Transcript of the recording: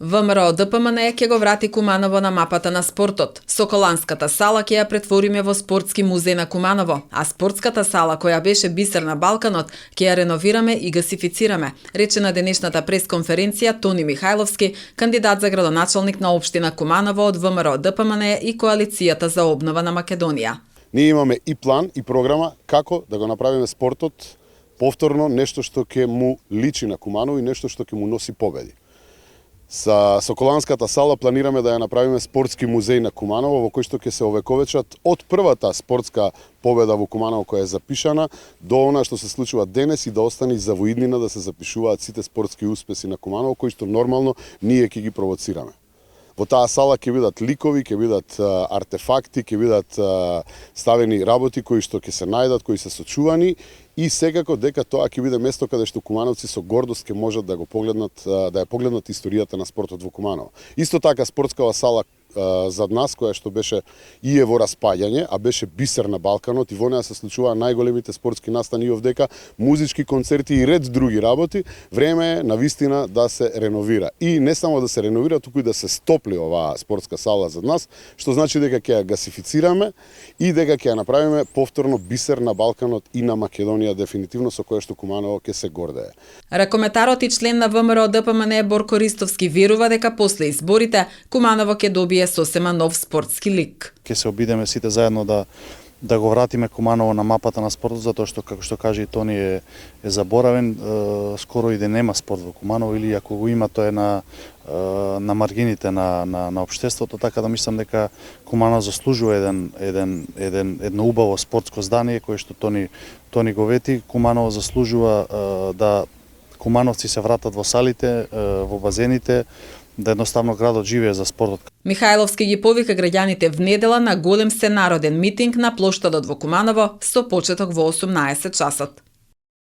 ВМРО ДПМН ќе го врати Куманово на мапата на спортот. Соколанската сала ќе ја претвориме во спортски музеј на Куманово, а спортската сала која беше бисер на Балканот ќе ја реновираме и гасифицираме, рече на денешната пресконференција Тони Михајловски, кандидат за градоначалник на општина Куманово од ВМРО ДПМН и Коалицијата за обнова на Македонија. Ние имаме и план и програма како да го направиме спортот повторно нешто што ќе му личи на Куманово и нешто што ќе му носи победи. Со Соколанската сала планираме да ја направиме спортски музеј на Куманово во кој што ќе се овековечат од првата спортска победа во Куманово која е запишана до она што се случува денес и да остане за воиднина да се запишуваат сите спортски успеси на Куманово кои што нормално ние ќе ги провоцираме. Во таа сала ќе бидат ликови, ќе бидат артефакти, ќе бидат ставени работи кои што ќе се најдат, кои се сочувани и секако дека тоа ќе биде место каде што кумановци со гордост ќе можат да го погледнат, да ја погледнат историјата на спортот во Куманово. Исто така спортскава сала зад нас која што беше и е во распаѓање, а беше бисер на Балканот и во неа се случуваа најголемите спортски настани и овдека, музички концерти и ред други работи, време е навистина да се реновира. И не само да се реновира, туку и да се стопли оваа спортска сала зад нас, што значи дека ќе ја гасифицираме и дека ќе ја направиме повторно бисер на Балканот и на Македонија дефинитивно со кое што Куманово ќе се гордее. Ракометарот и член на ВМРО ДПМН Борко Ристовски верува дека после изборите Куманово ќе добие сосема нов спортски лик. Ќе се обидеме сите заедно да го вратиме Куманово на мапата на спортот, затоа што, како што каже и Тони, е заборавен. Скоро и да нема спорт во Куманово, или ако го има, тоа е на маргините на општеството, така да мислам дека Куманово заслужува едно убаво спортско здание, кое што Тони го вети. Куманово заслужува да кумановци се вратат во салите, во базените, да едноставно градот живее за спортот. Михајловски ги повика граѓаните в недела на голем сенароден митинг на плоштадот во Куманово со почеток во 18 часот.